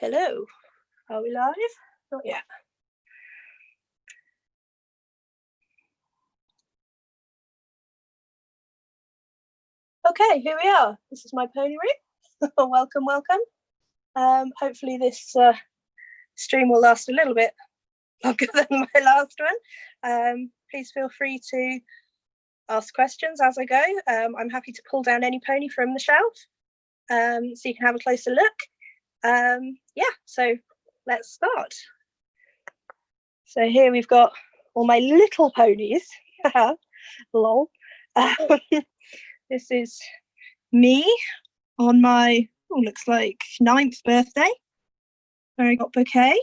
Hello, are we live? Not yet. Okay, here we are. This is my pony room. Welcome, welcome. Hopefully this stream will last a little bit longer than my last one. Please feel free to ask questions as I go. I'm happy to pull down any pony from the shelf so you can have a closer look. Yeah, so let's start. So here we've got all my little ponies. Lol. This is me on my, looks like 9th birthday, where I got bouquet. I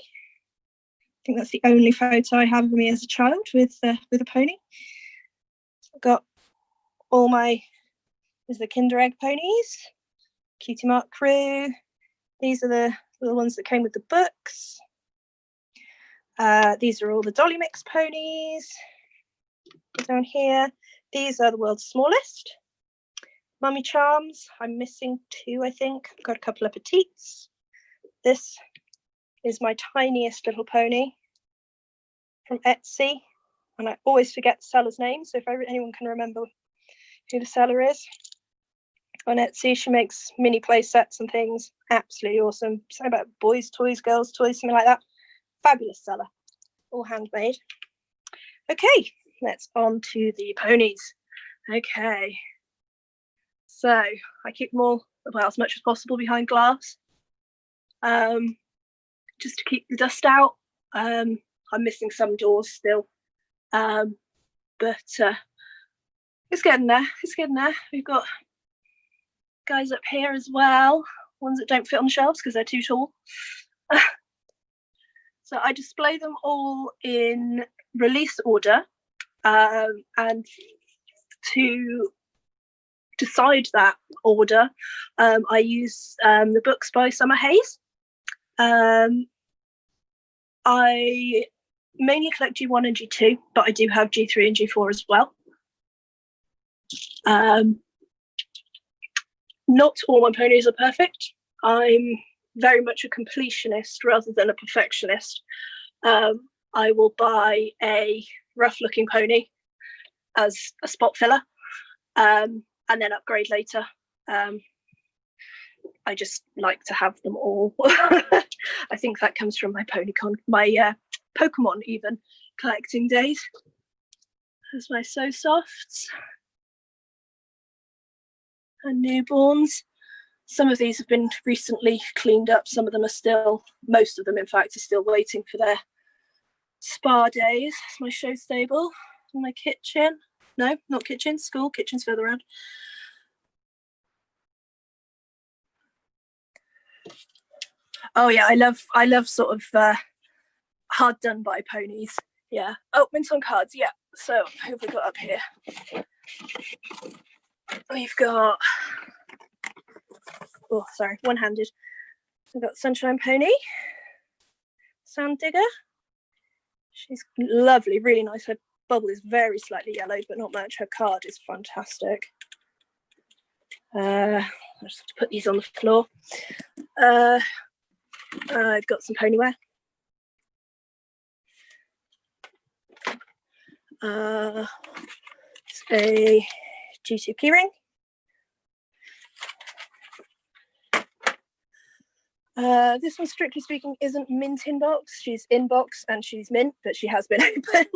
think that's the only photo I have of me as a child with a pony. I've got all my, there's the Kinder Egg ponies, Cutie Mark crew. These are the little ones that came with the books. These are all the Dolly Mix ponies. Down here, these are the world's smallest. Mummy Charms, I'm missing 2, I think. I've got a couple of petites. This is my tiniest little pony from Etsy, and I always forget the seller's name, so if anyone can remember who the seller is. On Etsy, she makes mini play sets and things. Absolutely awesome. Something about boys' toys, girls' toys, something like that. Fabulous seller. All handmade. Okay, let's on to the ponies. Okay. So I keep them all, well, as much as possible behind glass, just to keep the dust out. I'm missing some doors still, but it's getting there. It's getting there. We've got guys up here as well, ones that don't fit on the shelves because they're too tall. So I display them all in release order, and to decide that order, I use the books by Summer Hayes. I mainly collect G1 and G2, but I do have G3 and G4 as well. Not all my ponies are perfect. I'm very much a completionist rather than a perfectionist. I will buy a rough looking pony as a spot filler, and then upgrade later. I just like to have them all. I think that comes from my PonyCon, my Pokemon even collecting days. There's my So Softs and newborns. Some of these have been recently cleaned up. Some of them are still, most of them in fact, are still waiting for their spa days. It's my show stable and my kitchen. No, not kitchen, school. Kitchen's further around. Oh yeah, I love sort of hard done by ponies. Yeah. Oh, mint on cards. Yeah. So who have we got up here? We've got, oh sorry, one-handed. We've got Sunshine Pony, Sand Digger. She's lovely, really nice. Her bubble is very slightly yellowed, but not much. Her card is fantastic. I just have to put these on the floor. I've got some ponyware. It's a G2 keyring. This one, strictly speaking, isn't mint in box. She's in box and she's mint, but she has been opened.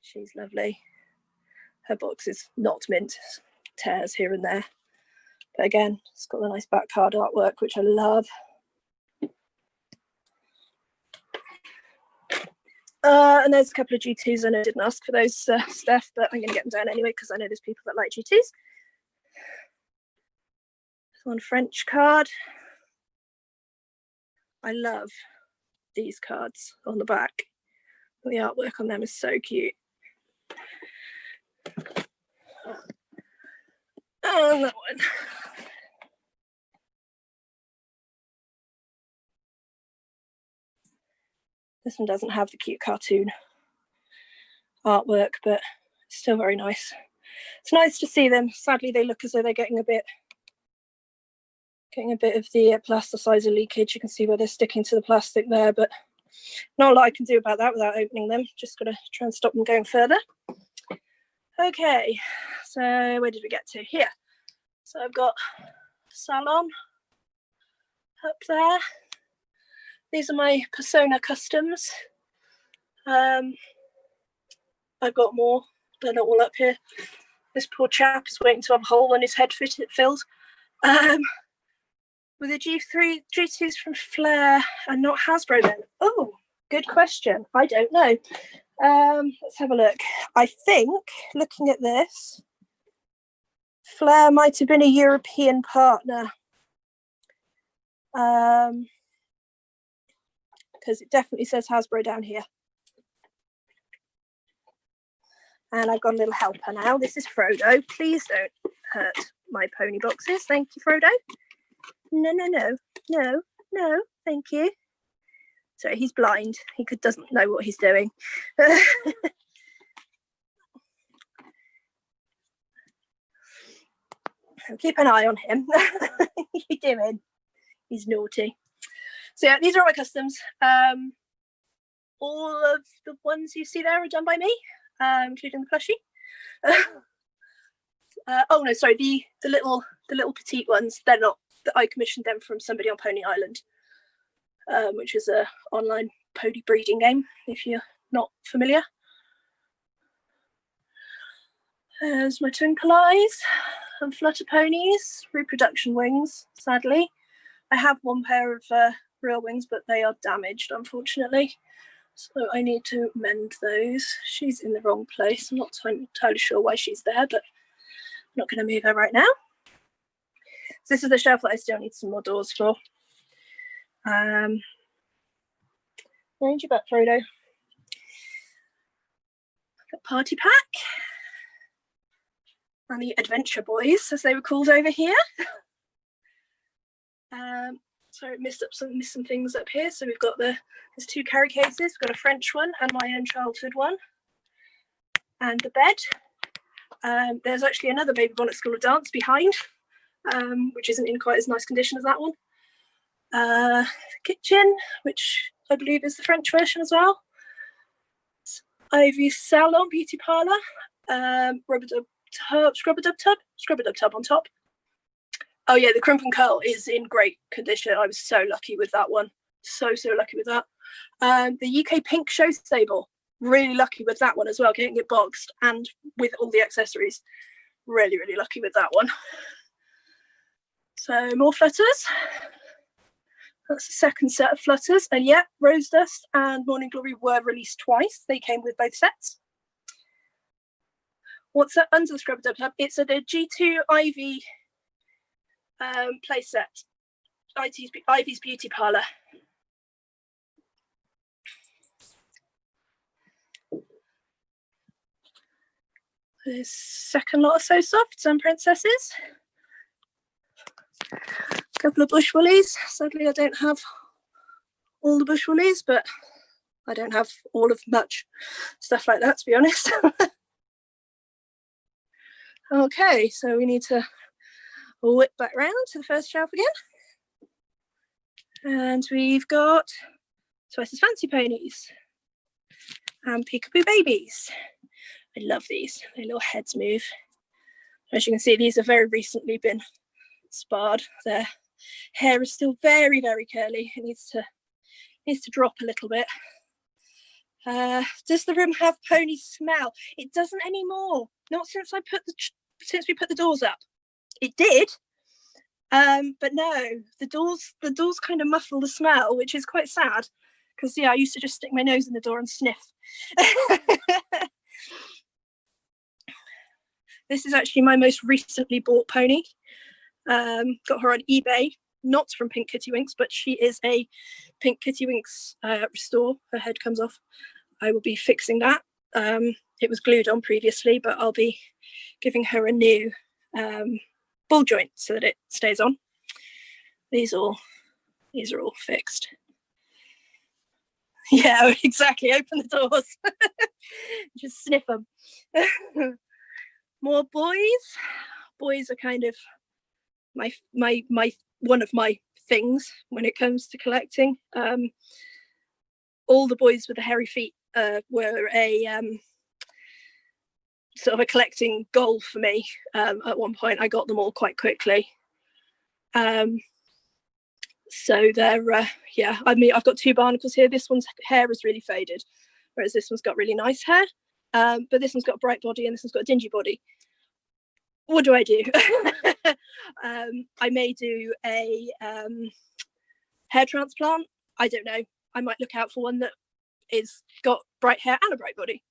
She's lovely. Her box is not mint, tears here and there. But again, it's got a nice back card artwork, which I love. And there's a couple of G2s. I know I didn't ask for those stuff, but I'm going to get them down anyway because I know there's people that like G2s. One French card. I love these cards on the back. The artwork on them is so cute. And that one. This one doesn't have the cute cartoon artwork, but it's still very nice. It's nice to see them. Sadly, they look as though they're getting a bit Getting a bit of the plasticizer leakage. You can see where they're sticking to the plastic there, but not a lot I can do about that without opening them. Just got to try and stop them going further. Okay, so where did we get to? Here. So I've got salon up there. These are my Persona customs. I've got more. They're not all up here. This poor chap is waiting to have a hole in his head filled. With the G2s from Flair and not Hasbro then? Oh, good question. I don't know. Let's have a look. I think, looking at this, Flair might have been a European partner. Because it definitely says Hasbro down here. And I've got a little helper now. This is Frodo. Please don't hurt my pony boxes. Thank you, Frodo. No, no, no, no, no, thank you. Sorry, he's blind. He doesn't know what he's doing. So keep an eye on him. What are you doing? He's naughty. So yeah, these are all my customs. All of the ones you see there are done by me, including the plushie. Oh no, sorry, the little petite ones, they're not. I commissioned them from somebody on Pony Island, which is a online pony breeding game, if you're not familiar. There's my twinkle eyes and flutter ponies, reproduction wings, sadly. I have one pair of real wings, but they are damaged, unfortunately. So I need to mend those. She's in the wrong place. I'm not entirely sure why she's there, but I'm not going to move her right now. So this is the shelf that I still need some more doors for. Range you back, Frodo. Got Party Pack. And the Adventure Boys, as they were called over here. So I missed some things up here. So we've got there's 2 carry cases. We've got a French one and my own childhood one. And the bed. There's actually another Baby Bonnet School of Dance behind. Which isn't in quite as nice condition as that one. The kitchen, which I believe is the French version as well. Ivy Salon Beauty Parlour, rubber-dub tub on top. Oh yeah, the Crimp and Curl is in great condition. I was so lucky with that one. So lucky with that. The UK Pink Show Stable, really lucky with that one as well, getting it boxed and with all the accessories. Really lucky with that one. So more flutters. That's the second set of flutters. And yeah, Rose Dust and Morning Glory were released twice. They came with both sets. What's that under the Scrubber Dub Tub? It's the G2 Ivy play set. Ivy's Beauty Parlour. The second lot of So Softs and Princesses. A couple of Bush Woolies. Sadly, I don't have all the Bush Woolies, but I don't have all of much stuff like that, to be honest. Okay, so we need to whip back round to the first shelf again. And we've got Twice's Fancy Ponies and Peekaboo Babies. I love these. Their little heads move. As you can see, these have very recently been sparred. Their hair is still very curly. It needs to drop a little bit. Does the room have pony smell? It doesn't anymore. Not since we put the doors up. It did, but no, the doors kind of muffle the smell, which is quite sad. Because yeah, I used to just stick my nose in the door and sniff. This is actually my most recently bought pony. Got her on eBay, not from Pink Kitty Winks, but she is a Pink Kitty Winks restore. Her head comes off. I will be fixing that. It was glued on previously, but I'll be giving her a new ball joint so that it stays on. These are all fixed. Yeah, exactly. Open the doors. Just sniff them. More boys. Boys are kind of my one of my things when it comes to collecting. All the boys with the hairy feet were a sort of a collecting goal for me. At one point I got them all quite quickly. So they're yeah, I mean, I've got 2 barnacles here. This one's hair is really faded, whereas this one's got really nice hair. But this one's got a bright body and this one's got a dingy body. What do I do? I may do a hair transplant. I don't know. I might look out for one that is got bright hair and a bright body,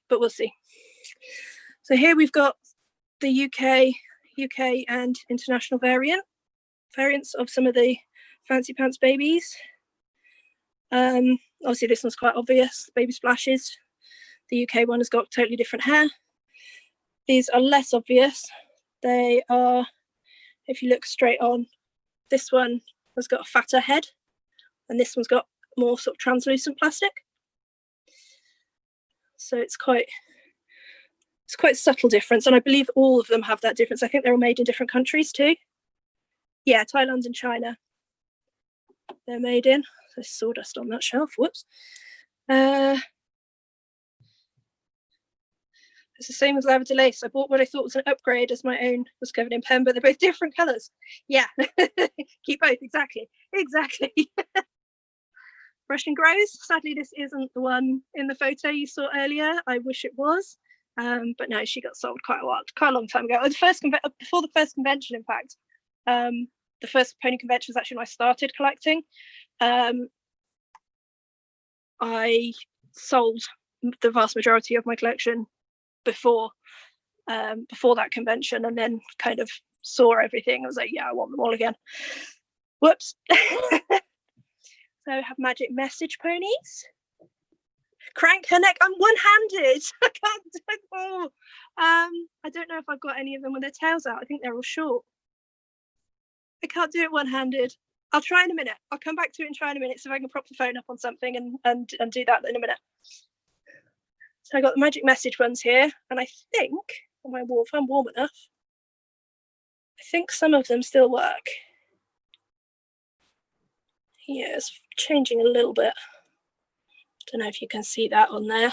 but we'll see. So here we've got the UK and international variants of some of the fancy pants babies. Obviously this one's quite obvious, baby splashes. The UK one has got totally different hair. These are less obvious. They are, if you look straight on, this one has got a fatter head and this one's got more sort of translucent plastic. So it's quite subtle difference, and I believe all of them have that difference. I think they're all made in different countries too. Yeah, Thailand and China they're made in. There's sawdust on that shelf, whoops. It's the same as lavender lace. I bought what I thought was an upgrade as my own was covered in pen, but they're both different colours. Yeah, keep both, exactly. Brush and grows. Sadly, this isn't the one in the photo you saw earlier. I wish it was, but no, she got sold quite a long time ago. Before the first convention, in fact. The first pony convention was actually when I started collecting. I sold the vast majority of my collection before that convention, and then kind of saw everything. I was like, yeah, I want them all again. Whoops. So I have magic message ponies. Crank her neck. I'm one-handed. I can't do it all. I don't know if I've got any of them with their tails out. I think they're all short. I can't do it one-handed. I'll try in a minute. I'll come back to it and try in a minute, so if I can prop the phone up on something and do that in a minute. So I got the magic message ones here, and I think if I'm warm enough, I think some of them still work. Yeah, it's changing a little bit. Don't know if you can see that on there.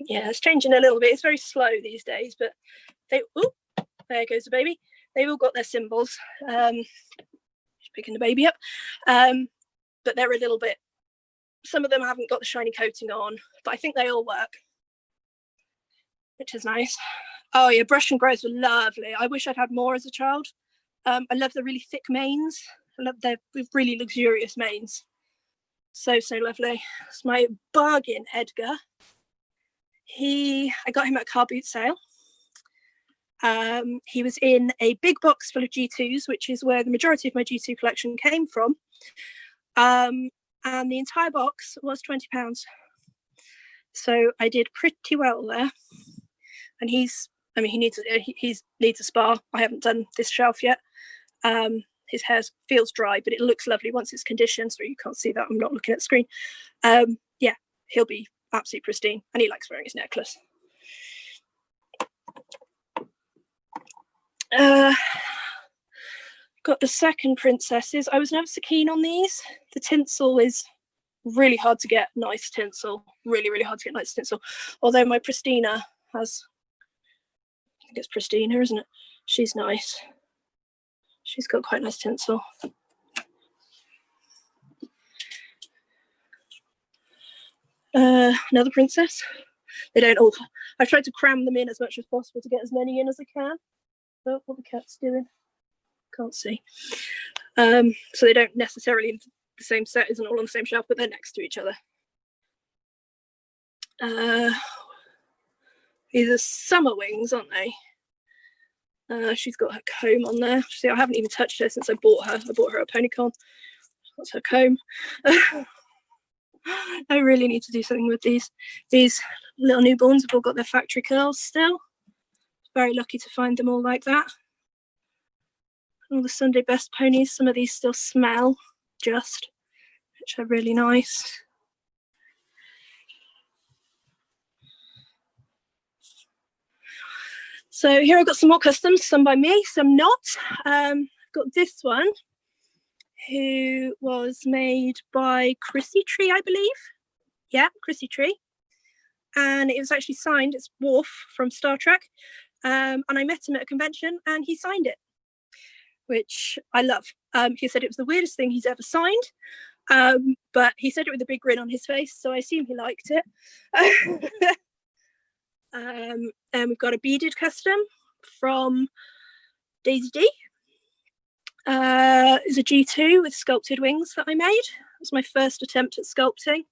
Yeah, it's changing a little bit. It's very slow these days, but there goes the baby. They've all got their symbols. Just picking the baby up. But they're a little bit, some of them haven't got the shiny coating on, but I think they all work, which is nice. Oh yeah, brush and grows were lovely. I wish I'd had more as a child. I love the really thick manes. I love their really luxurious manes. So lovely. It's my bargain Edgar. I got him at a car boot sale. He was in a big box full of G2s, which is where the majority of my G2 collection came from. And the entire box was £20. So I did pretty well there. And he needs a spa. I haven't done this shelf yet. His hair feels dry, but it looks lovely once it's conditioned. So you can't see that. I'm not looking at the screen. Yeah, he'll be absolutely pristine, and he likes wearing his necklace. Got the second princesses. I was never so keen on these. The tinsel is really hard to get nice tinsel. Really hard to get nice tinsel. Although my Pristina has, I think it's Pristina, isn't it? She's nice. She's got quite nice tinsel. Another princess. They don't all, I've tried to cram them in as much as possible to get as many in as I can. But what the cat's doing, can't see. So they don't necessarily, the same set isn't all on the same shelf, but they're next to each other. These are summer wings, aren't they? She's got her comb on there. See, I haven't even touched her since I bought her. I bought her at PonyCon. That's her comb. I really need to do something with these. These little newborns have all got their factory curls still. Very lucky to find them all like that. All the Sunday best ponies. Some of these still smell, which are really nice. So here I've got some more customs, some by me, some not. I've got this one, who was made by Chrissy Tree, I believe. Yeah, Chrissy Tree. And it was actually signed, it's Worf from Star Trek. And I met him at a convention and he signed it, which I love. He said it was the weirdest thing he's ever signed, but he said it with a big grin on his face, so I assume he liked it. And we've got a beaded custom from Daisy D. It's a G2 with sculpted wings that I made. It was my first attempt at sculpting.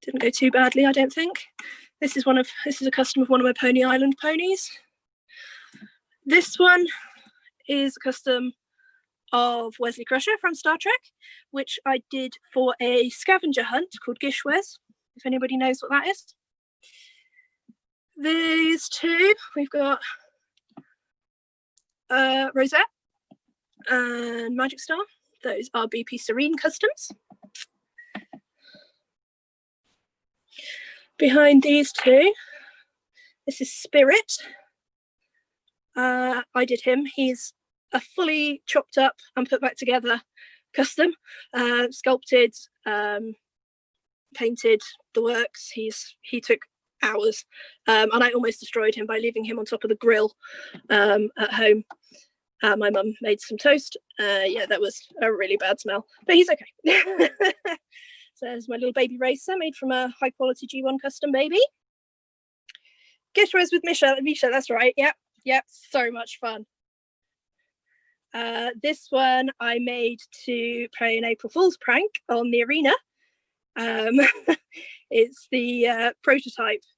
Didn't go too badly, I don't think. This is a custom of one of my Pony Island ponies. This one is a custom of Wesley Crusher from Star Trek, which I did for a scavenger hunt called Gishwez, if anybody knows what that is. These two, we've got Rosette and Magic Star. Those are BP Serene customs. Behind these two, this is Spirit. I did him. He's a fully chopped up and put back together custom, sculpted, painted, the works. He took hours, and I almost destroyed him by leaving him on top of the grill at home. My mum made some toast. Yeah, that was a really bad smell, but he's okay. So there's my little baby racer made from a high quality G1 custom baby. Gishwez with Misha, that's right. Yep, so much fun. This one I made to play an April Fool's prank on the arena. It's the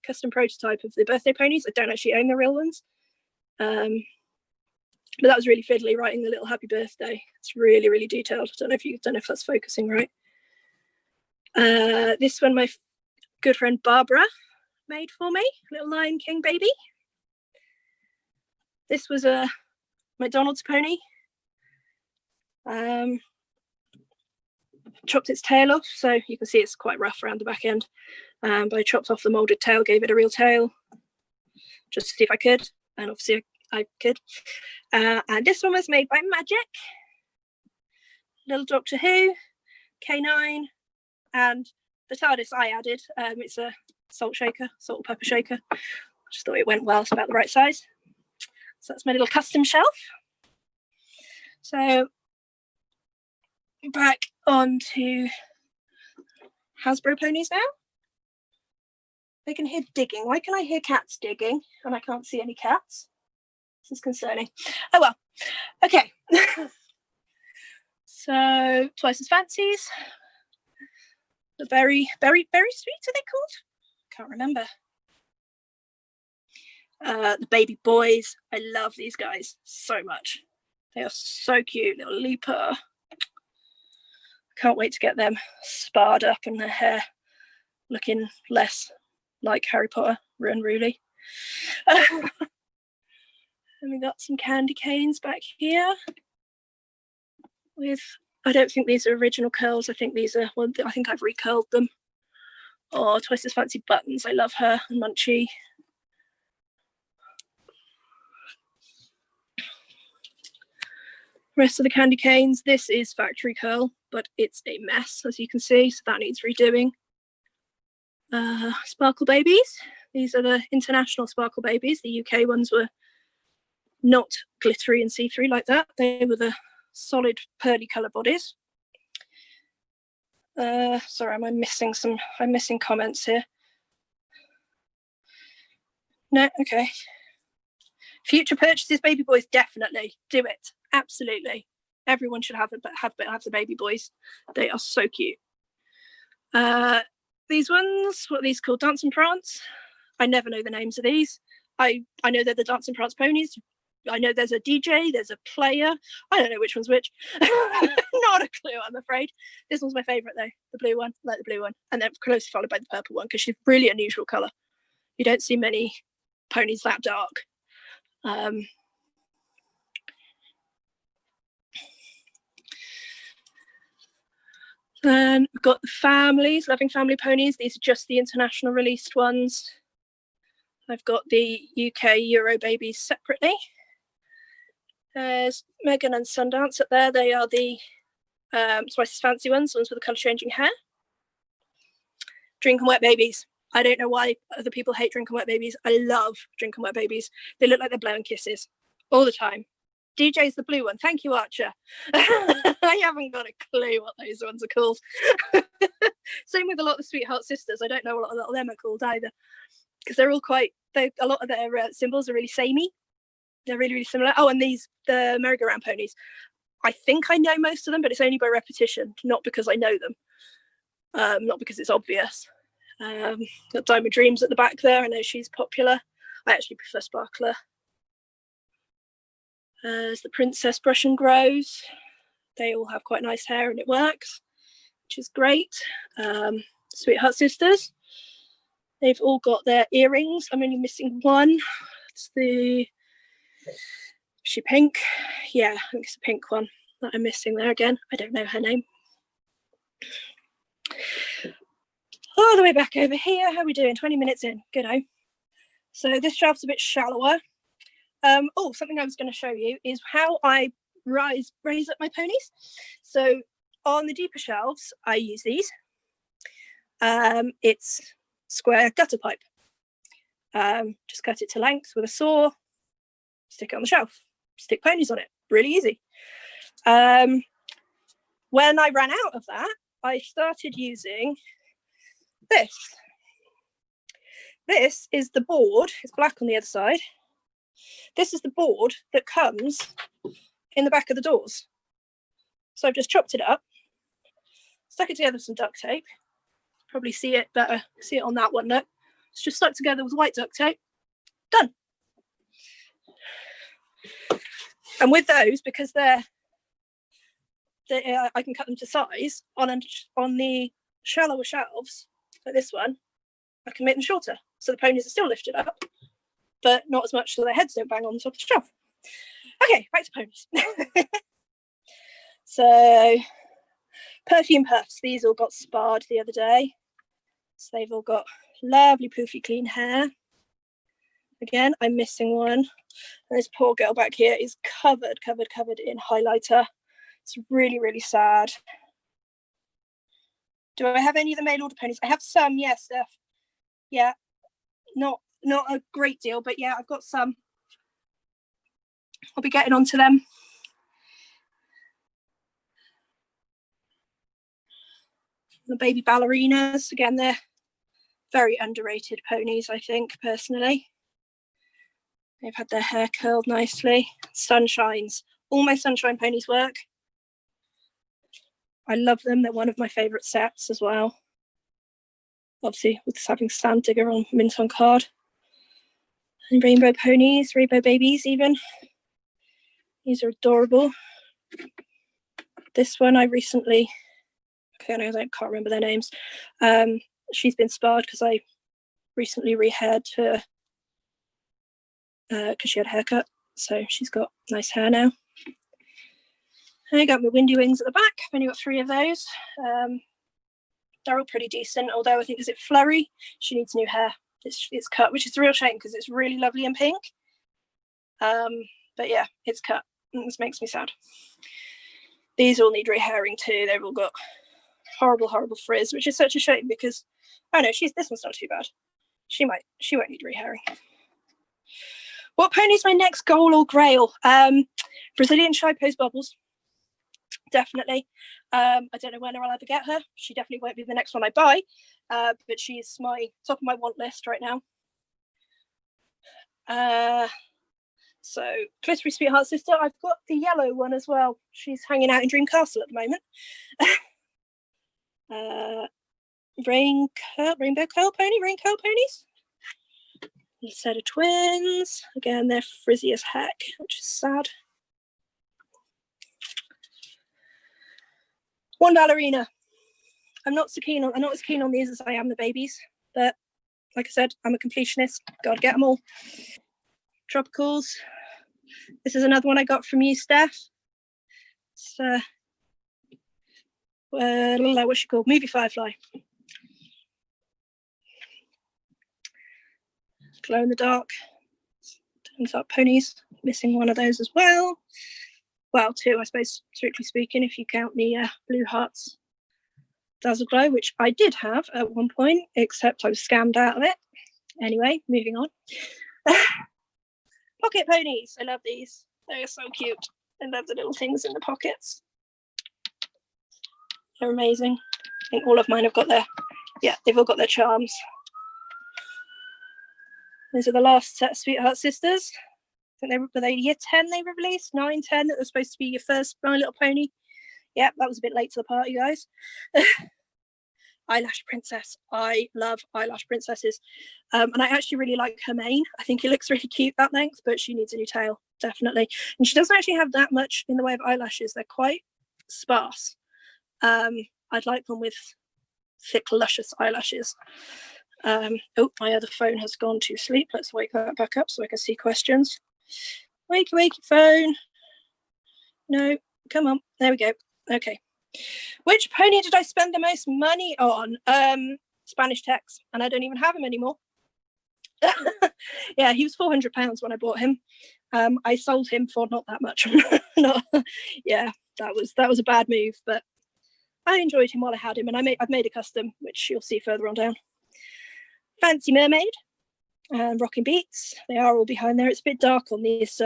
custom prototype of the birthday ponies. I don't actually own the real ones. But that was really fiddly, writing the little happy birthday. It's really, really detailed. I don't know if that's focusing right. This one my good friend Barbara made for me, little Lion King baby. This was a McDonald's pony. Chopped its tail off, so you can see it's quite rough around the back end. But I chopped off the moulded tail, gave it a real tail, just to see if I could, and obviously I could. And this one was made by Magic. Little Doctor Who, K9, and the TARDIS I added. It's a salt and pepper shaker. Just thought it went well, it's about the right size. So that's my little custom shelf. So back onto Hasbro ponies now. I can hear digging. Why can I hear cats digging and I can't see any cats? This is concerning. Oh well. Okay. So Twice as Fancies. The berry sweet, are they called? Can't remember. The baby boys. I love these guys so much. They are so cute, little leaper. Can't wait to get them sparred up and their hair looking less like Harry Potter and Ruly. And we got some candy canes back here with, I don't think these are original curls. I think these are, well, I think I've recurled them. Oh, Twice as Fancy Buttons. I love her. And Munchie. Rest of the candy canes. This is factory curl, but it's a mess, as you can see, so that needs redoing. Sparkle babies. These are the international sparkle babies. The UK ones were not glittery and see-through like that. They were the solid pearly colour bodies. Sorry, I'm missing comments here. No, okay. Future purchases, baby boys, definitely do it. Absolutely, everyone should have the baby boys. They are so cute. These ones, what are these called? Dance and Prance. I never know the names of these. I know they're the Dance and Prance ponies. I know there's a DJ, there's a player. I don't know which one's which. Not a clue, I'm afraid. This one's my favourite though, the blue one. I like the blue one, and then closely followed by the purple one because she's really unusual colour. You don't see many ponies that dark. Then we've got the families, Loving Family ponies. These are just the international released ones. I've got the UK Euro babies separately. There's Megan and Sundance up there. They are the twice as fancy ones with the colour changing hair. Drink and wet babies. I don't know why other people hate drink and wet babies. I love drink and wet babies. They look like they're blowing kisses all the time. DJ's the blue one. Thank you, Archer. I haven't got a clue what those ones are called. Same with a lot of the Sweetheart Sisters. I don't know what a lot of them are called either, because they're all quite. A lot of their symbols are really samey. They're really, really similar. Oh, and the merry-go-round ponies. I think I know most of them, but it's only by repetition, not because I know them. Not because it's obvious. Got Diamond Dreams at the back there. I know she's popular. I actually prefer Sparkler. There's the Princess Brush and Grows. They all have quite nice hair and it works, which is great. Sweetheart Sisters. They've all got their earrings. I'm only missing one. It's the... Is she pink? Yeah, I think it's the pink one that I'm missing there again. I don't know her name. All the way back over here. How are we doing? 20 minutes in. Good-o. So this shelf's a bit shallower. Oh, something I was going to show you is how I raise up my ponies. So on the deeper shelves, I use these. It's square gutter pipe. Just cut it to length with a saw, stick it on the shelf, stick ponies on it. Really easy. When I ran out of that, I started using this. This is the board. It's black on the other side. This is the board that comes in the back of the doors. So I've just chopped it up, stuck it together with some duct tape. Probably see it better, see it on that one. Look, it's just stuck together with white duct tape. Done. And with those, because I can cut them to size on the shallower shelves like this one, I can make them shorter, so the ponies are still lifted up, but not as much so their heads don't bang on the top of the shelf. Okay, back to ponies. So, perfume puffs. These all got sparred the other day. So they've all got lovely poofy clean hair. Again, I'm missing one. And this poor girl back here is covered in highlighter. It's really, really sad. Do I have any of the mail order ponies? I have some, yes, Steph. Yeah, not a great deal, but yeah, I've got some. I'll be getting onto them. The baby ballerinas, again, they're very underrated ponies, I think, personally. They've had their hair curled nicely. Sunshines. All my sunshine ponies work. I love them. They're one of my favourite sets as well. Obviously, with having Sand Digger on mint on card. And rainbow ponies, rainbow babies even. These are adorable. This one I recently... Okay, I can't remember their names. She's been sparred because I recently rehaired her because she had a haircut. So she's got nice hair now. I got my windy wings at the back. I've only got 3 of those. They're all pretty decent, although I think, is it Flurry? She needs new hair. It's cut, which is a real shame because it's really lovely and pink. But yeah, it's cut. This makes me sad. These all need rehairing too. They've all got horrible frizz, which is such a shame because, oh no, this one's not too bad. She won't need rehairing. What pony's my next goal or grail? Brazilian Shy Pose Bubbles. Definitely. I don't know when I'll ever get her. She definitely won't be the next one I buy, but she's my top of my want list right now. So Glittery Sweetheart Sister, I've got the yellow one as well. She's hanging out in Dream Castle at the moment. Rainbow Curl Pony, Rain Curl Ponies. A set of twins. Again, they're frizzy as heck, which is sad. One ballerina. I'm not as keen on these as I am the babies, but like I said, I'm a completionist. Gotta get them all. Tropicals. This is another one I got from you, Steph. It's what's she called? Movie Firefly. glow in the dark. Turns out ponies, missing one of those as well. Well, two, I suppose, strictly speaking, if you count the Blue Hearts Dazzle Glow, which I did have at one point, except I was scammed out of it. Anyway, moving on. Pocket ponies, I love these. They're so cute. I love the little things in the pockets. They're amazing. I think all of mine have got their, yeah, they've all got their charms. These are the last set of Sweetheart Sisters. I think were they year 10 they were released? 9, 10, that was supposed to be your first My Little Pony. Yeah, that was a bit late to the party, guys. Eyelash Princess. I love eyelash princesses. And I actually really like her mane. I think it looks really cute that length, but she needs a new tail, definitely. And she doesn't actually have that much in the way of eyelashes. They're quite sparse. I'd like them with thick, luscious eyelashes. Oh, my other phone has gone to sleep. Let's wake that back up so I can see questions. Wakey, wakey phone. No, come on. There we go. Okay. Which pony did I spend the most money on? Spanish Tex, and I don't even have him anymore. Yeah, he was £400 when I bought him. I sold him for not that much. Yeah, that was a bad move, but I enjoyed him while I had him, and I've made a custom, which you'll see further on down. Fancy Mermaid and Rocking Beats. They are all behind there. It's a bit dark on these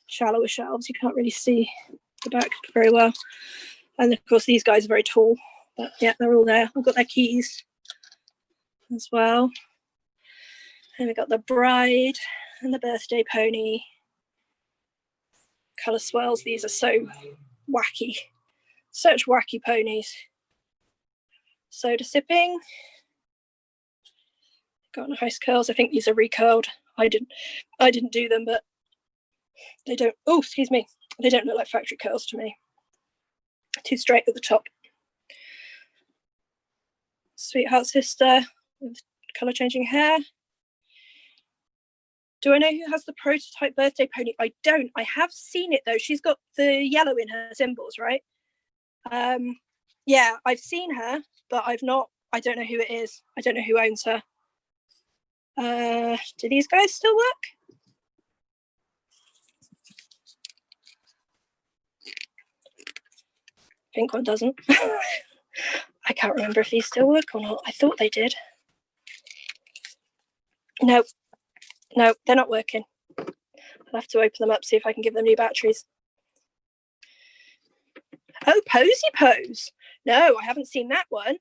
shallower shelves. You can't really see the back very well. And of course, these guys are very tall. But yeah, they're all there. I've got their keys as well. And we've got the Bride and the Birthday Pony. Colour swirls. These are so wacky. Such wacky ponies. Soda sipping. Got nice curls. I think these are recurled. I didn't do them, but they don't. Oh, excuse me. They don't look like factory curls to me. Too straight at the top. Sweetheart Sister with colour changing hair. Do I know who has the prototype birthday pony? I don't. I have seen it though. She's got the yellow in her symbols, right? Yeah, I've seen her, but I don't know who it is. I don't know who owns her. Do these guys still work? Pink one doesn't. I can't remember if these still work or not. I thought they did. No, they're not working. I'll have to open them up, see if I can give them new batteries. Oh, Posy Pose. No, I haven't seen that one.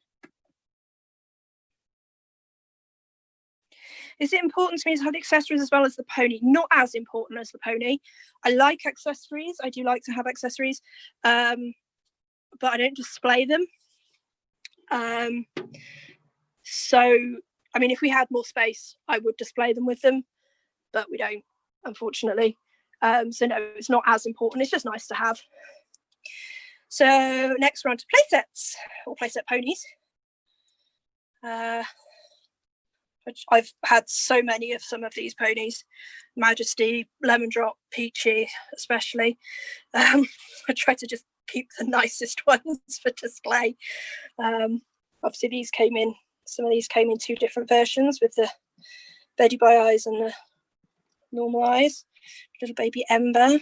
Is it important to me to have the accessories as well as the pony? Not as important as the pony. I like accessories. I do like to have accessories, but I don't display them. So, I mean, if we had more space, I would display them with them, but we don't, unfortunately. So no, it's not as important. It's just nice to have. So next we're on to playsets, or playset ponies. I've had so many of some of these ponies. Majesty, Lemon Drop, Peachy especially. I try to just keep the nicest ones for display. Obviously these came in, some of these came in 2 different versions with the Betty by eyes and the normal eyes. Little baby Ember.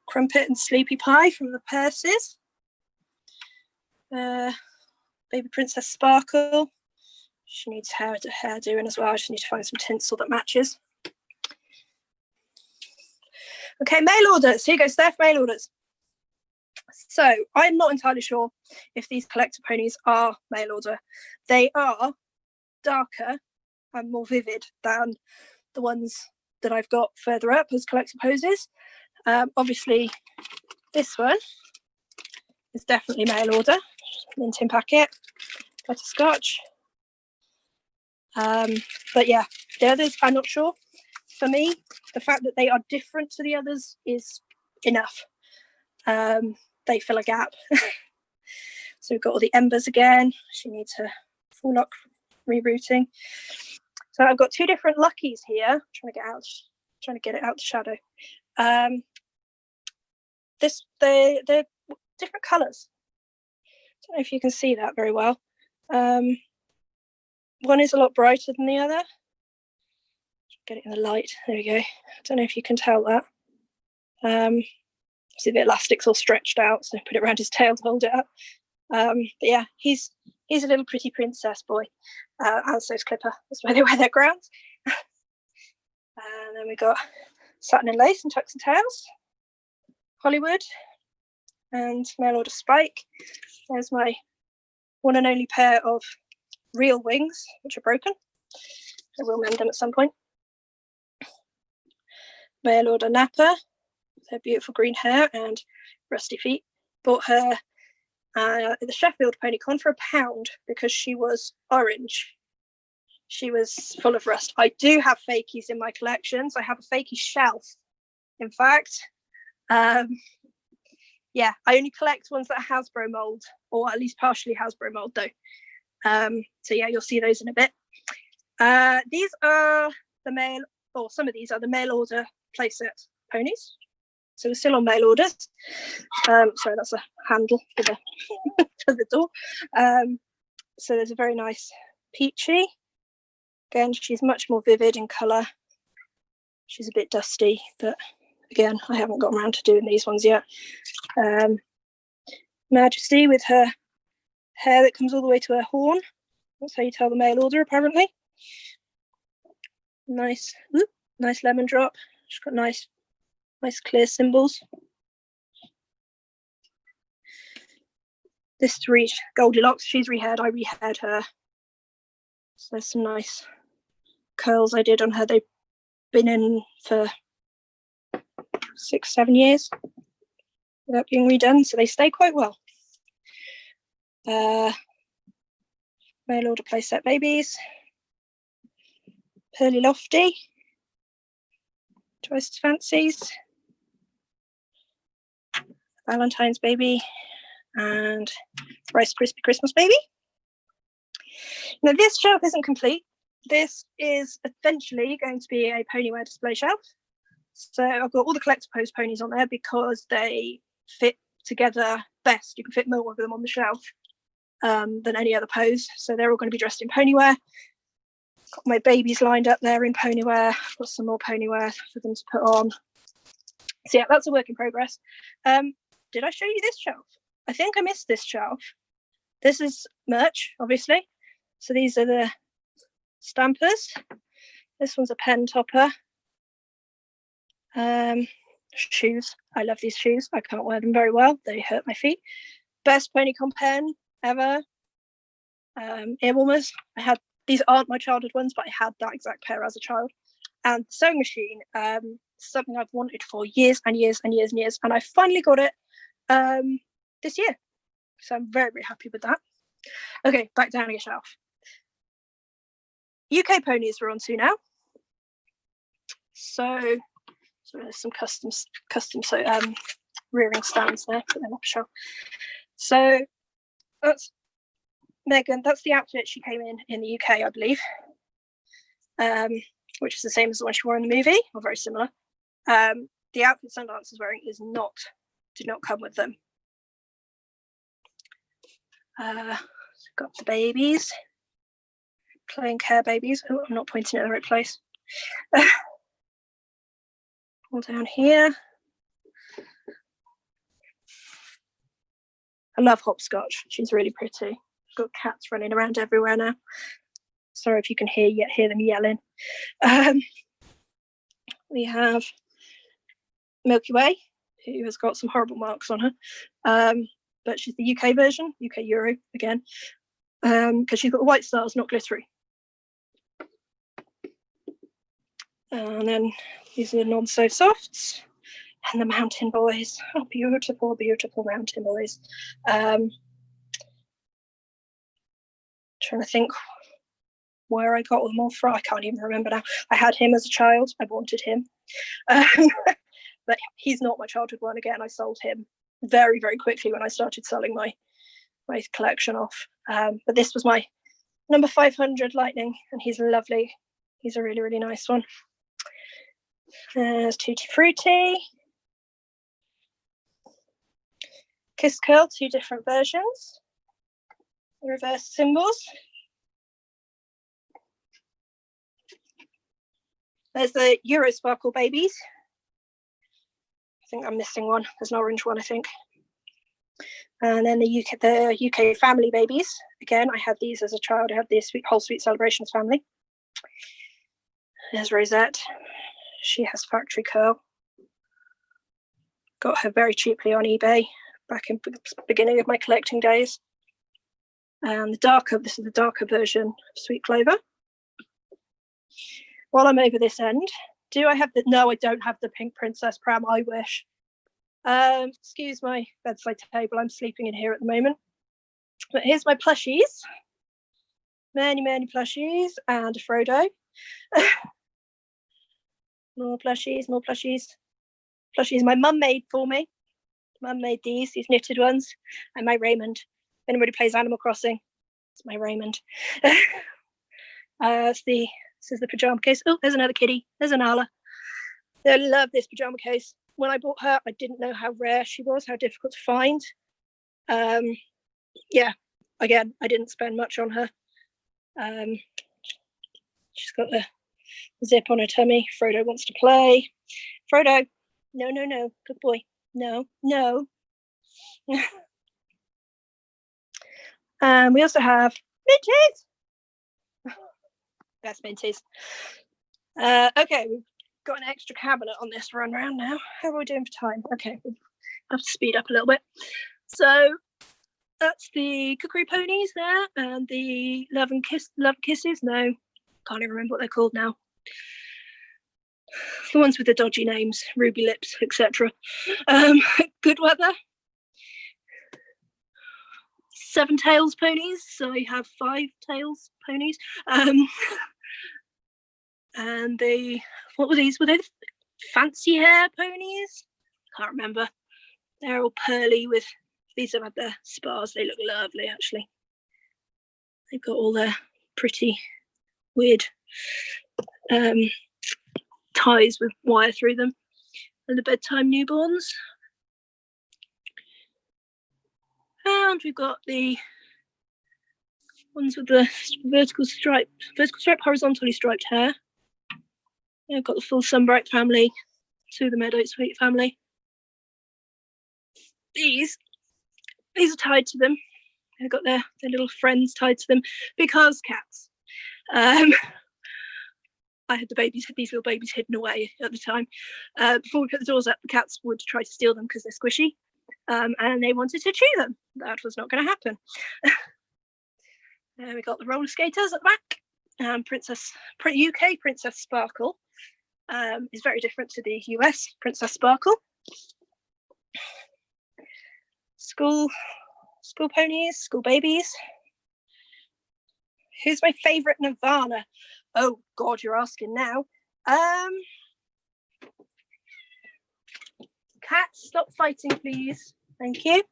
Crumpet and Sleepy Pie from the purses. Baby Princess Sparkle. She needs hair doing as well. I just need to find some tinsel that matches. Okay, mail orders. Here goes Steph, mail orders. So I'm not entirely sure if these collector ponies are mail order. They are darker and more vivid than the ones that I've got further up as collector poses. Obviously, this one is definitely mail order. Mint in packet, butterscotch. But yeah, the others I'm not sure. For me, the fact that they are different to the others is enough. They fill a gap. So we've got all the embers again. She needs her full lock rerouting. So I've got 2 different Luckies here. Trying to get it out the shadow. They're different colours. I don't know if you can see that very well. one is a lot brighter than the other. Get it in the light. There we go. I don't know if you can tell that. See the elastic's all stretched out, so I put it around his tail to hold it up. But yeah, he's a little pretty princess boy. And so's Clipper. That's where they wear their crowns. And then we got Satin and Lace and Tucks and Tails, Hollywood, and mail order Spike. There's my one and only pair of real wings, which are broken. I will mend them at some point. Mail order Napa, with her beautiful green hair and rusty feet. Bought her at the Sheffield PonyCon for £1 because she was orange. She was full of rust. I do have fakies in my collections. I have a fakie shelf, in fact. Yeah, I only collect ones that are Hasbro mold, or at least partially Hasbro mold though. So yeah, you'll see those in a bit. These are the mail, or some of these are the mail order playset ponies. So we're still on mail orders. Sorry, that's a handle for the for the door. So there's a very nice Peachy. Again, she's much more vivid in colour. She's a bit dusty, but again, I haven't got around to doing these ones yet. Majesty with her hair that comes all the way to her horn. That's how you tell the mail order, apparently. Nice, nice lemon drop. She's got nice clear symbols. This Goldilocks, she's rehaired. I rehaired her. So there's some nice curls I did on her. They've been in for 6-7 years without being redone, so they stay quite well. Mail order playset babies. Pearly Lofty. Twice as Fancies. Valentine's baby. And Rice Krispie Christmas baby. Now this shelf isn't complete. This is eventually going to be a Ponyware display shelf. So I've got all the collector pose ponies on there because they fit together best. You can fit more of them on the shelf than any other pose. So they're all going to be dressed in Ponyware. Got my babies lined up there in Ponyware. Got some more Ponyware for them to put on. So yeah, that's a work in progress. Did I show you this shelf? I think I missed this shelf. This is merch, obviously. So these are the stampers. This one's a pen topper. Shoes. I love these shoes. I can't wear them very well. They hurt my feet. Best PonyCon pen ever. Ear warmers. These aren't my childhood ones, but I had that exact pair as a child. And the sewing machine. Something I've wanted for years and years and years and years. And I finally got it this year. So I'm very, very happy with that. Okay, back down your shelf. UK ponies we're on to now. So there's some custom rearing stands there, put them up a shelf. So that's Megan, that's the outfit she came in the UK, I believe, which is the same as the one she wore in the movie, or very similar. The outfit Sundance is wearing did not come with them. Got the babies, playing care babies. Oh, I'm not pointing at the right place. All down here. I love Hopscotch. She's really pretty. Got cats running around everywhere now. Sorry if you can hear them yelling. We have Milky Way, who has got some horrible marks on her. But she's the UK version, UK Euro again, because she's got the white stars, not glittery. And then these are the non-so softs and the mountain boys. Oh, beautiful, beautiful mountain boys. Trying to think where I got them all from. I can't even remember now. I had him as a child. I wanted him. But he's not my childhood one. Again, I sold him very, very quickly when I started selling my collection off. But this was my number 500 Lightning, and he's lovely. He's a really, really nice one. There's Tutti Frutti. Kiss Curl, 2 different versions. The reverse symbols. There's the Euro Sparkle babies. I think I'm missing one. There's an orange one, I think. And then the UK family babies. Again, I had these as a child. I had the Whole Sweet Celebrations family. There's Rosette. She has Factory Curl. Got her very cheaply on eBay back in the beginning of my collecting days. And this is the darker version of Sweet Clover. While I'm over this end, do I have the, no, I don't have the pink Princess Pram, I wish. Excuse my bedside table, I'm sleeping in here at the moment. But here's my plushies. Many plushies and a Frodo. More plushies. Plushies my mum made for me. Mum made these knitted ones. And my Raymond. If anybody plays Animal Crossing, it's my Raymond. This is the pajama case. Oh, there's another kitty. There's a Nala. I love this pajama case. When I bought her, I didn't know how rare she was, how difficult to find. Yeah, again, I didn't spend much on her. She's got the zip on her tummy. Frodo wants to play. Frodo, no, good boy. No. We also have Minties. That's Minties. Okay, we've got an extra cabinet on this run round now. How are we doing for time? Okay, we'll have to speed up a little bit. So that's the Cookery Ponies there, and the Love Kisses. No, can't even remember what they're called now. The ones with the dodgy names, Ruby Lips, etc. Good Weather. Seven Tails ponies, so I have 5 Tails ponies. And what were these? Were they the fancy hair ponies? Can't remember. They're all pearly with, these have had their spars. They look lovely, actually. They've got all their pretty weird ties with wire through them. And the bedtime newborns. And we've got the ones with the vertical stripe, horizontally striped hair. Yeah, I've got the full Sunbright family, 2 of the Meadow Sweet family. These are tied to them. They've got their little friends tied to them because cats. I had these little babies hidden away at the time. Before we put the doors up, the cats would try to steal them because they're squishy. And they wanted to chew them. That was not going to happen. We got the roller skaters at the back. UK Princess Sparkle is very different to the US Princess Sparkle. School ponies, school babies. Who's my favourite Nirvana? Oh God, you're asking now. Cats, stop fighting, please. Thank you.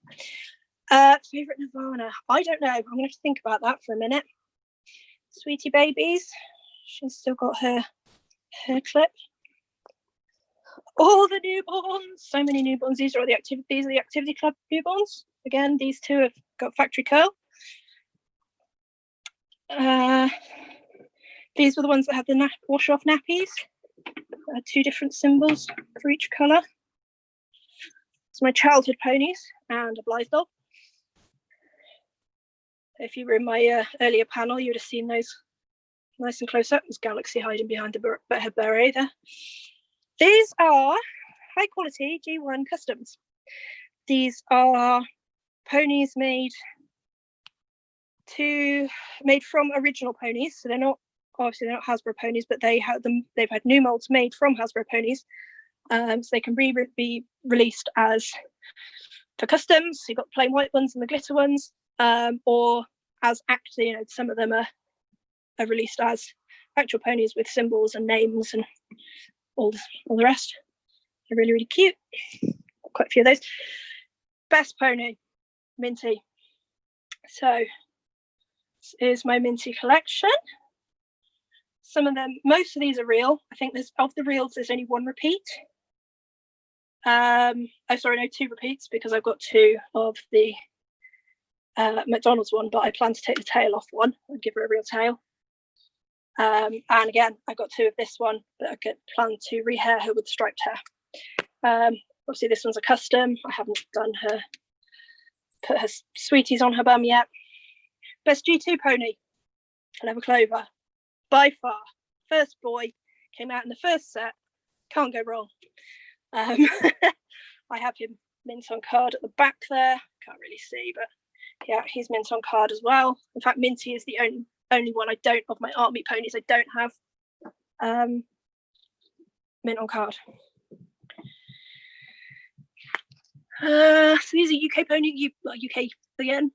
Favourite Nirvana? I don't know. I'm going to have to think about that for a minute. Sweetie Babies. She's still got her hair clip. All the newborns. So many newborns. These are the Activity Club newborns. Again, these 2 have got Factory Curl. These were the ones that have the wash-off nappies. 2 different symbols for each colour. It's my childhood ponies and a Blythe doll. If you were in my earlier panel, you would have seen those nice and close up. There's Galaxy hiding behind her beret there. These are high quality G1 customs. These are ponies made from original ponies, so they're not Hasbro ponies, but they've had new molds made from Hasbro ponies, so they can be released as for customs. So you've got the plain white ones and the glitter ones, or as actually, some of them are released as actual ponies with symbols and names and all the rest. They're really, really cute. Got quite a few of those. Best pony, Minty. So this is my Minty collection. Most of these are real. I think of the reals, there's only 1 repeat. 2 repeats, because I've got 2 of the McDonald's one, but I plan to take the tail off one and give her a real tail. And again, I got 2 of this one, but I could plan to rehair her with striped hair. Obviously this one's a custom. I haven't done her, put her sweeties on her bum yet. Best G2 pony, Clever Clover, by far. First boy, came out in the first set, can't go wrong. I have him mint on card at the back there, can't really see, but yeah, he's mint on card as well. In fact, Minty is the only one I don't, of my army ponies, I don't have mint on card. So these are UK pony, UK again.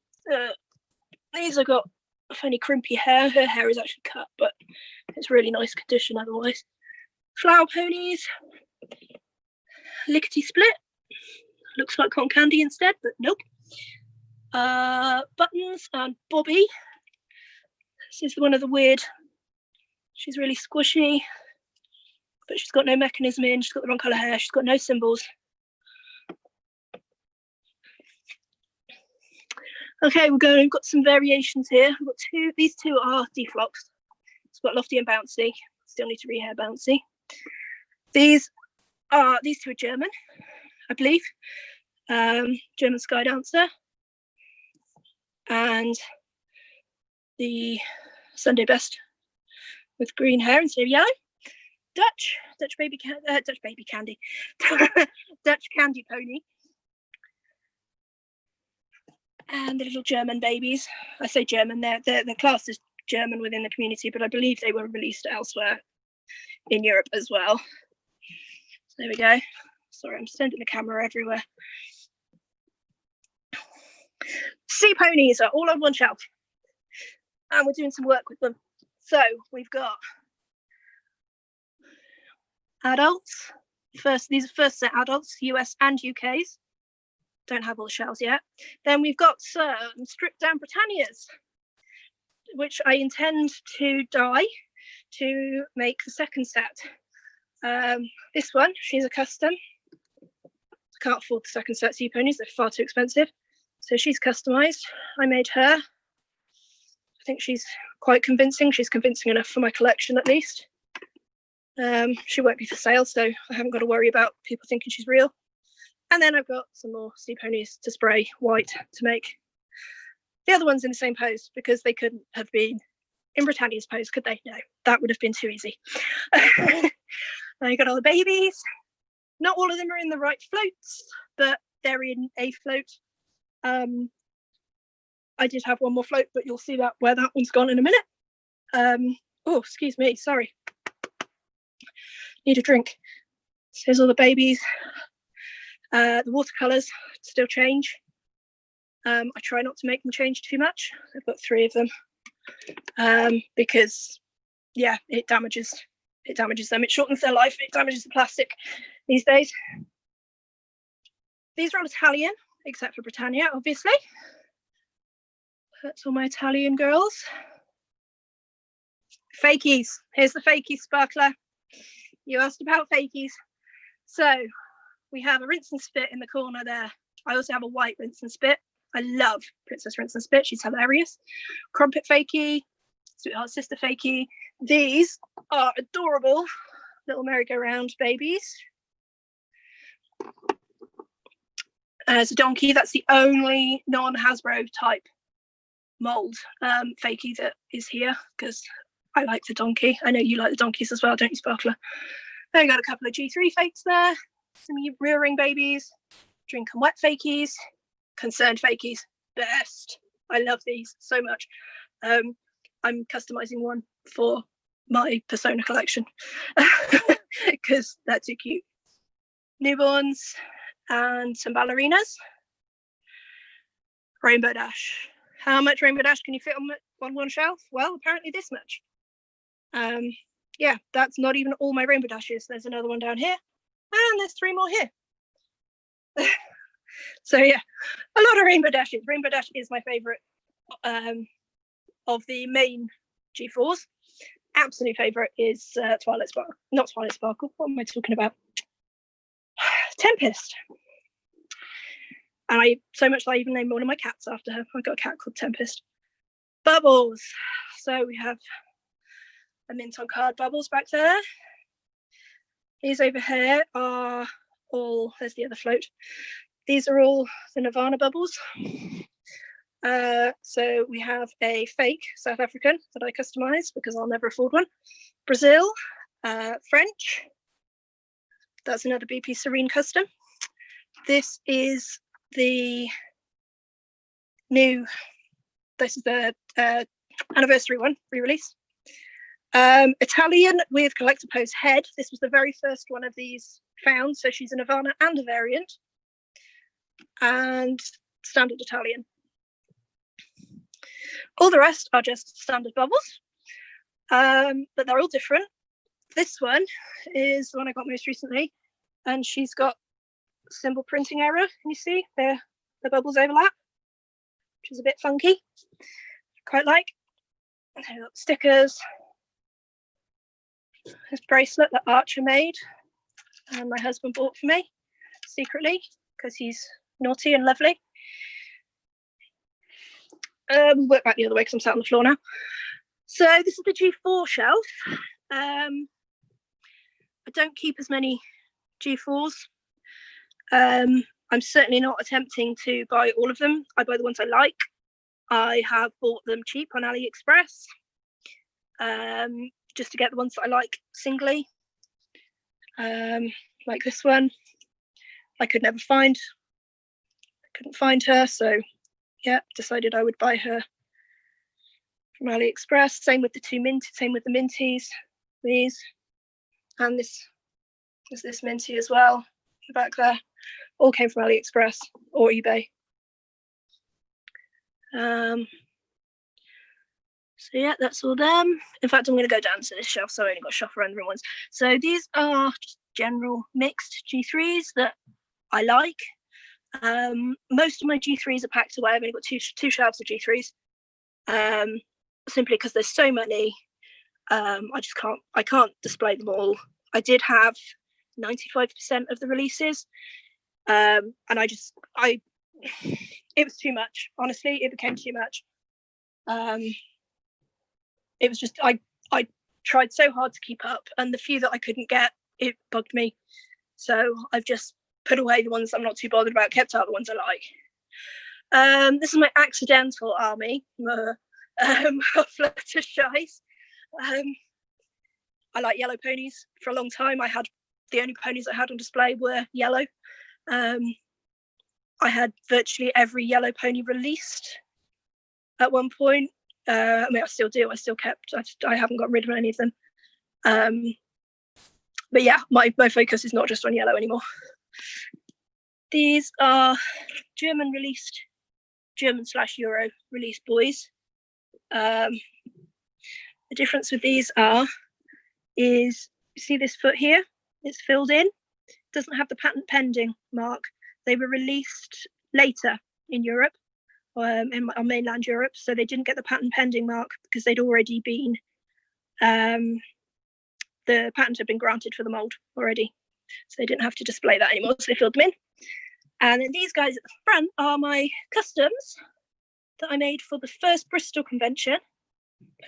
These have got funny crimpy hair. Her hair is actually cut, but it's really nice condition otherwise. Flower ponies, lickety split. Looks like cotton candy instead, but nope. Buttons and Bobby. This is one of the weird. She's really squishy, but she's got no mechanism in. She's got the wrong colour hair. She's got no symbols. Okay, we've got some variations here. We've got 2. These 2 are deflocked. It's got Lofty and Bouncy. Still need to rehair Bouncy. These 2 are German, I believe. German Sky Dancer. And the Sunday Best with green hair instead of yellow. Dutch baby candy. Dutch candy pony. And the little German babies. I say German, they're classed as German within the community, but I believe they were released elsewhere in Europe as well. So there we go. Sorry, I'm sending the camera everywhere. Sea ponies are all on one shelf, and we're doing some work with them. So we've got adults. These are first set adults, US and UK's. Don't have all the shells yet. Then we've got some stripped down Britannias, which I intend to dye to make the second set. This one, she's a custom. I can't afford the second set sea ponies, they're far too expensive. So she's customized. I made her. I think she's quite convincing. She's convincing enough for my collection at least. She won't be for sale, so I haven't got to worry about people thinking she's real. And then I've got some more sea ponies to spray white to make the other ones in the same pose, because they couldn't have been in Britannia's pose, could they? No, that would have been too easy. I got all the babies. Not all of them are in the right floats, but they're in a float. I did have one more float, but you'll see that where that one's gone in a minute. Oh, excuse me, sorry. Need a drink. So here's all the babies. The watercolours still change. I try not to make them change too much. I've got 3 of them because, yeah, it damages them. It shortens their life. It damages the plastic these days. These are all Italian, except for Britannia, obviously. That's all my Italian girls. Fakies. Here's the fakie sparkler. You asked about fakies. So we have a rinse and spit in the corner there. I also have a white rinse and spit. I love Princess Rinse and Spit. She's hilarious. Crumpet fakie, Sweetheart Sister fakie. These are adorable little merry-go-round babies. As a donkey, that's the only non-Hasbro type mold fakie that is here, because I like the donkey. I know you like the donkeys as well, don't you, Sparkler? Then got a couple of G3 fakes there, some rearing babies, drink and wet fakies, concerned fakies, best. I love these so much. I'm customizing one for my Persona collection because they're too cute. Newborns and some ballerinas. Rainbow Dash. How much Rainbow Dash can you fit on one shelf? Well, apparently this much. Yeah, that's not even all my Rainbow Dashes. There's another one down here, and there's 3 more here. So yeah, a lot of Rainbow Dashes. Rainbow Dash is my favourite of the main G4s. Absolute favourite is Twilight Sparkle. Not Twilight Sparkle, what am I talking about? Tempest. And so much that I even named one of my cats after her. I've got a cat called Tempest. Bubbles. So we have a mint on card bubbles back there. These over here are all, there's the other float. These are all the Nirvana bubbles. So we have a fake South African that I customise because I'll never afford one. Brazil, French. That's another BP Serene custom. This is the new, this is the anniversary one, re-release. Italian with collector pose head. This was the very first one of these found, so she's a Nirvana and a variant. And standard Italian. All the rest are just standard bubbles, but they're all different. This one is the one I got most recently, and she's got symbol printing error. Can you see the bubbles overlap, which is a bit funky. Quite like. I've got stickers. This bracelet that Archer made and my husband bought for me secretly because he's naughty and lovely. Work back the other way because I'm sat on the floor now. So this is the G4 shelf. I don't keep as many G4s. I'm certainly not attempting to buy all of them. I buy the ones I like. I have bought them cheap on AliExpress, just to get the ones that I like singly. Like this one, I couldn't find her, so yeah, decided I would buy her from AliExpress. Same with the same with the minties, these, and this is this minty as well. The back there, all came from AliExpress or eBay. So yeah, that's all them. In fact, I'm going to go down to this shelf, so I only got shelf around the room ones. So these are just general mixed G3s that I like. Most of my G3s are packed away. I've only got two shelves of G3s, simply because there's so many. I can't display them all. I did have 95% of the releases, and it was too much. Honestly, it became too much. It was just I tried so hard to keep up, and the few that I couldn't get, it bugged me. So I've just put away the ones I'm not too bothered about, kept out the ones I like. This is my accidental army of Fluttershy's. I like yellow ponies. For a long time, the only ponies I had on display were yellow. I had virtually every yellow pony released at one point. I mean, I still do. I haven't got rid of any of them. But yeah, my focus is not just on yellow anymore. These are German/Euro released boys. The difference with these is, you see this foot here? It's filled in. It doesn't have the patent pending mark. They were released later in Europe, on mainland Europe, so they didn't get the patent pending mark because they'd already been, the patent had been granted for the mould already, so they didn't have to display that anymore, so they filled them in. And then these guys at the front are my customs that I made for the first Bristol convention,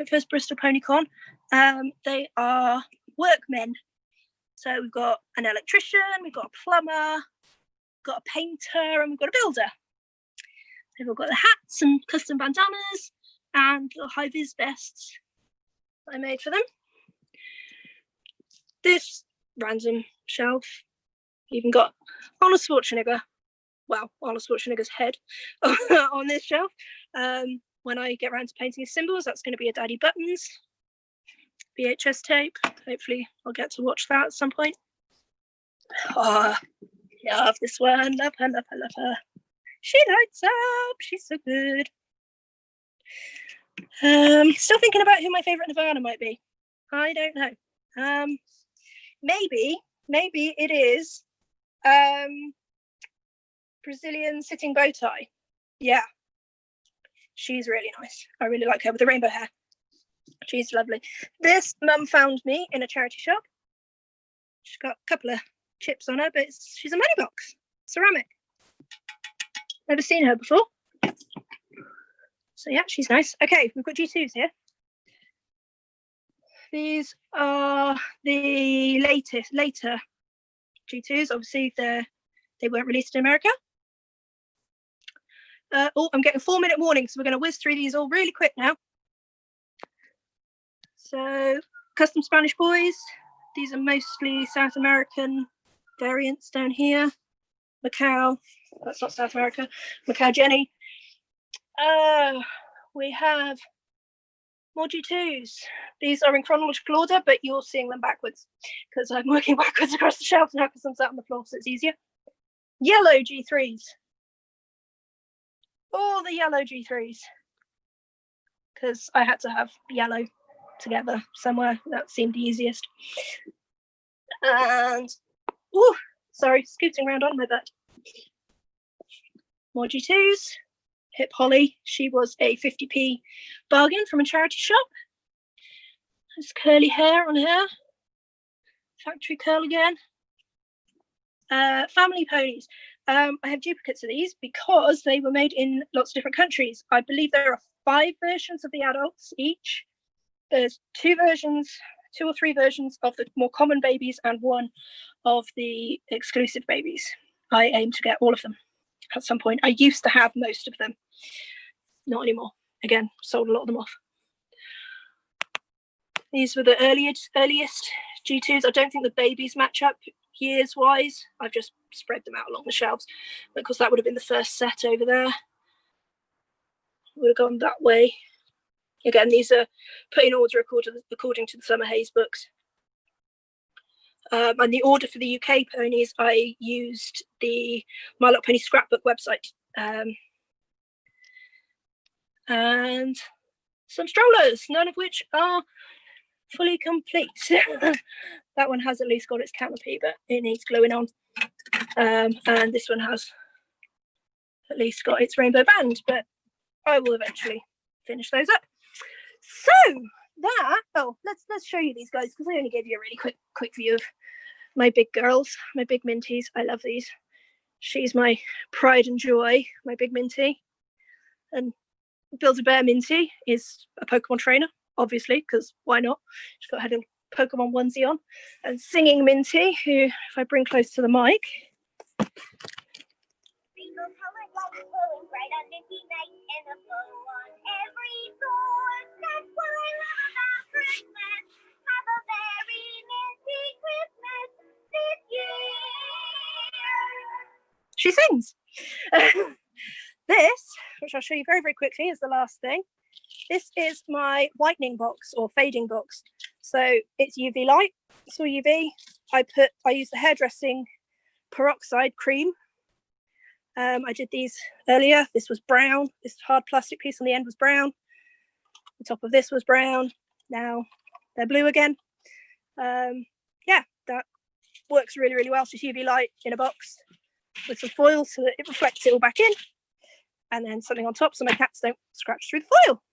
first Bristol PonyCon. They are workmen. So we've got an electrician, we've got a plumber, got a painter, and we've got a builder. They've all got the hats and custom bandanas and little high-vis vests that I made for them. This random shelf even got Arnold Schwarzenegger, well, Arnold Schwarzenegger's head on this shelf. When I get around to painting his symbols, that's going to be a Daddy Buttons VHS tape. Hopefully I'll get to watch that at some point. Oh, love this one. Love her, love her, love her. She lights up. She's so good. Still thinking about who my favourite Nirvana might be. I don't know. Maybe it is Brazilian sitting bow tie. Yeah. She's really nice. I really like her with the rainbow hair. She's lovely. This mum found me in a charity shop. She's got a couple of chips on her, but she's a money box, ceramic. Never seen her before. So yeah, she's nice. Okay, we've got G2s here. These are the later G2s. Obviously, they weren't released in America. Oh, I'm getting 4-minute warning, so we're going to whiz through these all really quick now. So, custom Spanish boys. These are mostly South American variants down here. Macau, that's not South America. Macau Jenny. We have more G2s. These are in chronological order, but you're seeing them backwards because I'm working backwards across the shelves now because I'm sat on the floor, so it's easier. Yellow G3s. All the yellow G3s. Because I had to have yellow together somewhere. That seemed the easiest. And, oh, sorry, scooting around on my butt. More G2s. Hip Holly, she was a 50p bargain from a charity shop. There's curly hair on her. Factory curl again. Family ponies. I have duplicates of these because they were made in lots of different countries. I believe there are 5 versions of the adults each. There's 2 or 3 versions of the more common babies and 1 of the exclusive babies. I aim to get all of them at some point. I used to have most of them. Not anymore. Again, sold a lot of them off. These were the earliest G2s. I don't think the babies match up years wise. I've just spread them out along the shelves because that would have been the first set over there. Would have gone that way. Again, these are put in order according to the Summer Haze books. And the order for the UK ponies, I used the My Little Pony scrapbook website. And some strollers, none of which are fully complete. That one has at least got its canopy, but it needs gluing on. And this one has at least got its rainbow band, but I will eventually finish those up. So that, let's show you these guys because I only gave you a really quick view of my big girls, my big minties. I love these. She's my pride and joy, my big minty. And Build-A-Bear Minty is a Pokemon trainer, obviously, because why not? She's got her little Pokemon onesie on. And Singing Minty, who, if I bring close to the mic, she sings. This, which I'll show you very, very quickly, is the last thing. This is my whitening box or fading box. So it's UV light, it's all UV. I used the hairdressing peroxide cream. I did these earlier. This was brown. This hard plastic piece on the end was brown. The top of this was brown. Now they're blue again. Yeah, that works really, really well. It's just UV light in a box with some foil so that it reflects it all back in. And then something on top so my cats don't scratch through the foil.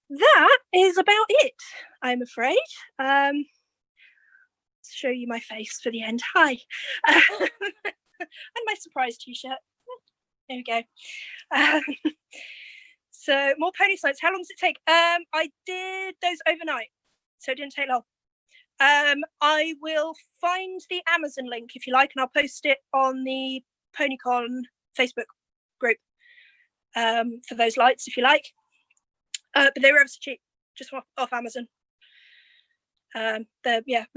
That is about it, I'm afraid. Show you my face for the end. Hi. And my surprise t-shirt. There we go. So more pony science. How long does it take? I did those overnight, so it didn't take long. I will find the Amazon link if you like, and I'll post it on the PonyCon Facebook group for those lights if you like. But they were ever so cheap, just off Amazon. They're